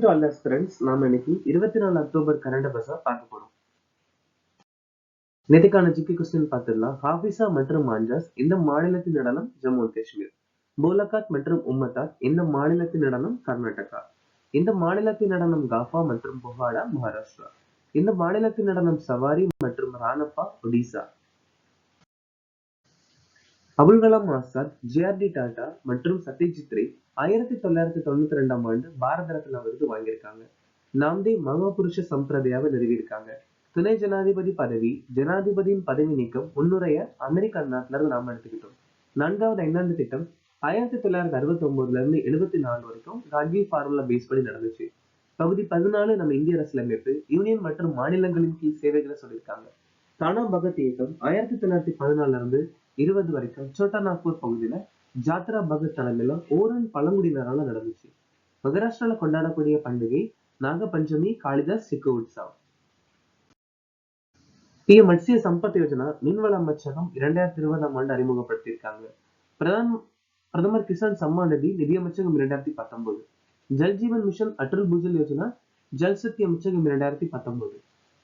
to all us friends, நாம இன்னைக்கு 24 October current அஃபேர்ஸை பார்க்க போறோம். நேற்றுக்கான ஜிகே கொஸ்டின் பார்த்துடலாம். ஹாஃபிஸா மற்றும் மாஞ்சாஸ் இந்த மாநிலத்தின் நடனம் ஜம்மு அண்ட் காஷ்மீர். போலகாத் மற்றும் உம்மதாத் இந்த மாநிலத்தின் நடனம் கர்நாடகா. இந்த மாநிலத்தின் நடனம் காஃபா மற்றும் பொஹாடா மகாராஷ்டிரா. இந்த மாநிலத்தின் நடனம் சவாரி மற்றும் ராணப்பா ஒடிசா. அபுல் கலாம் ஆசாத், ஜே.ஆர்.டி. டாடா மற்றும் சத்யஜித் ரே 1992ஆம் ஆண்டு பாரத ரத்னா விருது வாங்கியிருக்காங்க. நாம்தேவ் மகாபுருஷ சம்பிரதாயாவை நிறுவியிருக்காங்க. துணை ஜனாதிபதி பதவி, ஜனாதிபதியின் பதவி நீக்கம் முன்னுரைய அமெரிக்க நாட்டுல இருந்து நாம எடுத்துக்கிட்டோம். 4வது 5ஆண்டு திட்டம் 1969ல இருந்து 74 வரைக்கும் காட்வி ஃபார்முலா பேஸ் பண்ணி நடந்துச்சு. பகுதி 14 நம்ம இந்திய அரசியலமைப்பு, யூனியன் மற்றும் மாநிலங்களின் கீழ் சேவைகளை சொல்லியிருக்காங்க. தானா பகத் இயக்கம் 1914ல இருந்து 20 வரைக்கும் சோட்டா நாக்பூர் பகுதியில ஜாத்ரா பகத் தலைமையில ஓரன் பழங்குடியினரால நடந்துச்சு. மகாராஷ்டிரால கொண்டாடக்கூடிய பண்டிகை நாக பஞ்சமி, காளிதாஸ் சிக்கு உற்சவ். பிஎம் மத்ஸ்ய சம்பத் யோஜனா மீன்வள அமைச்சகம் 2020ஆம் ஆண்டு அறிமுகப்படுத்தியிருக்காங்க. பிரதமர் கிசான் சம்மான் நிதி நிதியமைச்சகம் 2019. ஜல்ஜீவன் மிஷன் அடல் பூஜல் யோஜனா ஜல்சக்தி அமைச்சகம் 2019.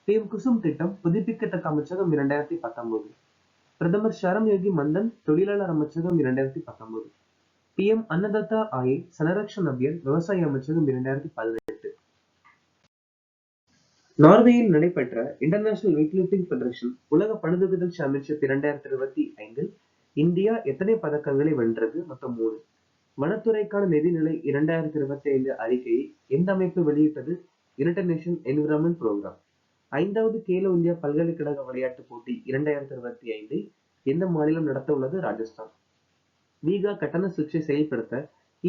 பிஎம் குசும் திட்டம் புதுப்பிக்கத்தக்க அமைச்சகம் 2019. பிரதமர் ஷரம் யோகி மந்தன் தொழிலாளர் அமைச்சகம் 2019. பிஎம் அன்னதாத்தா ஆயே சனரக்ஷன் அபியான் விவசாய அமைச்சகம் 2018. நார்வேயில் நடைபெற்ற இன்டர்நேஷனல் வெயிட்லிஃப்டிங் ஃபெடரேஷன் உலக பளுதூக்குதல் சாம்பியன்ஷிப் 2025 இந்தியா எத்தனை பதக்கங்களை வென்றது? மொத்தம் 3. வனத்துறைக்கான நிதிநிலை 2025 அறிக்கையை எந்த அமைப்பு வெளியிட்டது? United nation environment program. 5வது கேலோ இந்தியா பல்கலைக்கழக விளையாட்டுப் போட்டி 2025 எந்த மாநிலம் நடத்த உள்ளது? ராஜஸ்தான். வீகா கட்டண சுவிட்சை செயல்படுத்த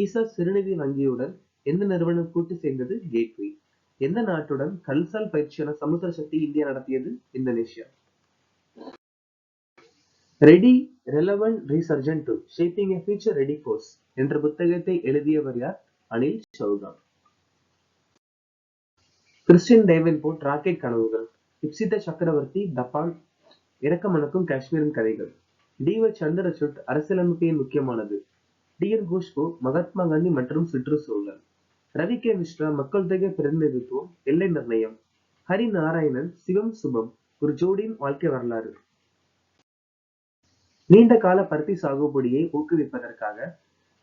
ஈசா சிறுநிதி வங்கியுடன் எந்த நிறுவனம் கூட்டு சேர்ந்தது? கேட்வே. எந்த நாட்டுடன் கல்சால் பயிற்சியான சமுத்திர சக்தி இந்தியா நடத்தியது? Indonesia. Ready relevant resurgent to shaping a future ready force என்ற புத்தகத்தை எழுதியவர் யார்? Anil Chauhan. Christian Davenport rocket கனவுகள், இப்சிதா சக்கரவர்த்தி தபான் இரக்கமணக்கும் காஷ்மீரின் கதைகள், டி.ஒய். சந்திரசூட் அரசியலமைப்பின் முக்கியமானது, டி.என். குஷ்பு மகாத்மா காந்தி மற்றும் சுற்றுச்சூழல், ரவி கே மிஸ்ரா மக்கள் தொகை பிரதிநிதித்துவம் எல்லை நிர்ணயம், ஹரி நாராயணன் சிவம் சுபம் ஒரு ஜோடியின் வாழ்க்கை வரலாறு. நீண்ட கால பருத்தி சாகுபடியை ஊக்குவிப்பதற்காக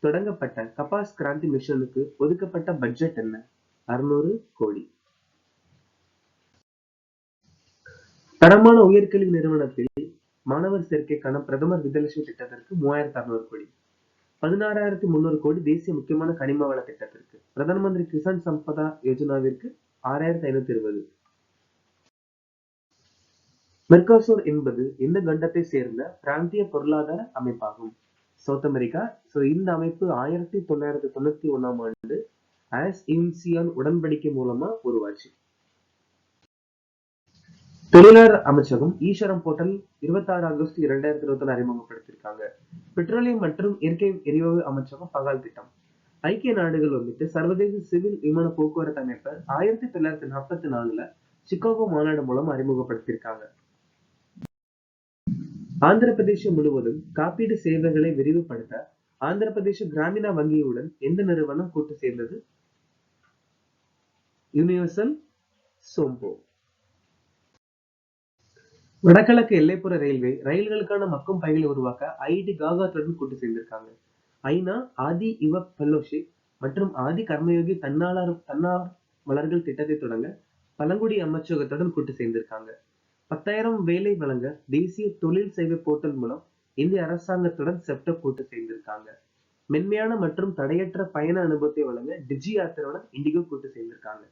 தொடங்கப்பட்ட கபாஸ் கிராந்தி மிஷனுக்கு ஒதுக்கப்பட்ட பட்ஜெட் என்ன? 600 கோடி. தரமான உயர்கல்வி நிறுவனத்தில் மாணவர் சேர்க்கைக்கான பிரதமர் வித்யாலட்சுமி திட்டத்திற்கு 3600 கோடி. 16300 கோடி தேசிய முக்கியமான கனிம வள திட்டத்திற்கு. பிரதம மந்திரி கிசான் சம்பதா யோஜனாவிற்கு 6520. மெர்காசூர் என்பது எந்த கண்டத்தை சேர்ந்த பிராந்திய பொருளாதார அமைப்பாகும்? South America. இந்த அமைப்பு 1991ஆம் ஆண்டு ஆஸ்-யூன்சியான் உடன்படிக்கை மூலமா உருவாச்சு. தொழிலாளர் அமைச்சகம் ஈஸ்வரம் போர்ட்டல் 26 ஆகஸ்ட் 2021 அறிமுகப்படுத்தியிருக்காங்க. பெட்ரோலியம் மற்றும் இயற்கை எரிவாயு அமைச்சகம் பகால் திட்டம். ஐக்கிய நாடுகள் வந்துட்டு சர்வதேச சிவில் விமான போக்குவரத்து அமைப்பை 1944ல சிகாகோ மாநாடு மூலம் அறிமுகப்படுத்தியிருக்காங்க. ஆந்திர பிரதேசம் முழுவதும் காப்பீடு சேவைகளை விரிவுபடுத்த ஆந்திர பிரதேச கிராமினா வங்கியுடன் எந்த நிறுவனம் கூட்டு சேர்ந்தது? யுனிவர்சல் சோம்போ. வடகிழக்கு எல்லைப்புற ரயில்வே ரயில்களுக்கான மக்கும் பைகளை உருவாக்க ஐஐடி காகாத்துடன் கூட்டு சேர்ந்திருக்காங்க. ஐநா ஆதி யுவ ஃபெல்லோஷிப் மற்றும் ஆதி கர்மயோகி தன்னார்வலர்கள் திட்டத்தை தொடங்க பழங்குடி அமைச்சகத்துடன் கூட்டு சேர்ந்திருக்காங்க. 10,000 வேலை வழங்க தேசிய தொழில் சேவை போர்ட்டல் மூலம் இந்திய அரசாங்கத்துடன் செப்டப் கூட்டு சேர்ந்திருக்காங்க. மென்மையான மற்றும் தடையற்ற பயண அனுபவத்தை வழங்க டிஜி யாத்திரையுடன் இண்டிகோ கூட்டு சேர்ந்திருக்காங்க.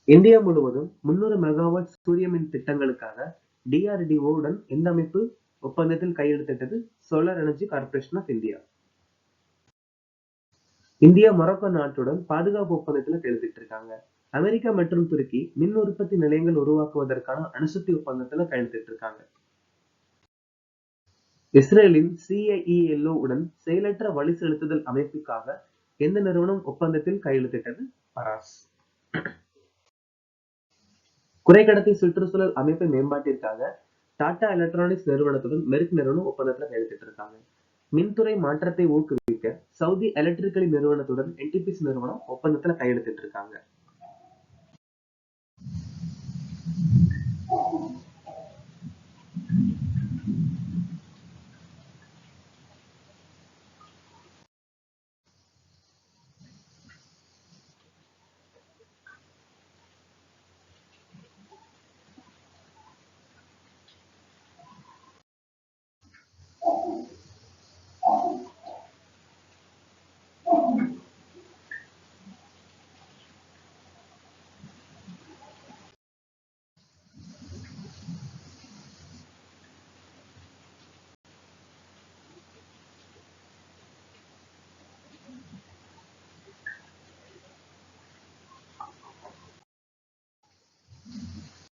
இந்தியா முழுவதும் 300 மெகாவாட் சூரிய மின் திட்டங்களுக்காக DRDO உடன் எந்த அமைப்பு ஒப்பந்தத்தில் கையெழுத்திட்டது? Solar energy corporation of India. India Morocco நாட்டுடன் பாதுகாப்பு ஒப்பந்தத்துல கையெழுத்திட்டு இருக்காங்க. அமெரிக்கா மற்றும் துருக்கி மின் உற்பத்தி நிலையங்கள் உருவாக்குவதற்கான அணுசக்தி ஒப்பந்தத்துல கையெழுத்திட்டு இருக்காங்க. இஸ்ரேலின் CIELO உடன் செயலற்ற வழி செலுத்துதல் அமைப்புக்காக எந்த நிறுவனம் ஒப்பந்தத்தில் கையெழுத்திட்டது? பராஸ். குறைக்கடத்தி சுற்றுச்சூழல் அமைப்பு மேம்பாட்டிற்காக டாடா எலக்ட்ரானிக்ஸ் நிறுவனத்துடன் மெர்க் நிறுவனம் ஒப்பந்தத்துல கையெழுத்திட்டு இருக்காங்க. மின்துறை மாற்றத்தை ஊக்குவிக்க சவுதி எலக்ட்ரிக்கல் நிறுவனத்துடன் NTPC நிறுவனம் ஒப்பந்தத்துல கையெழுத்திட்டு இருக்காங்க.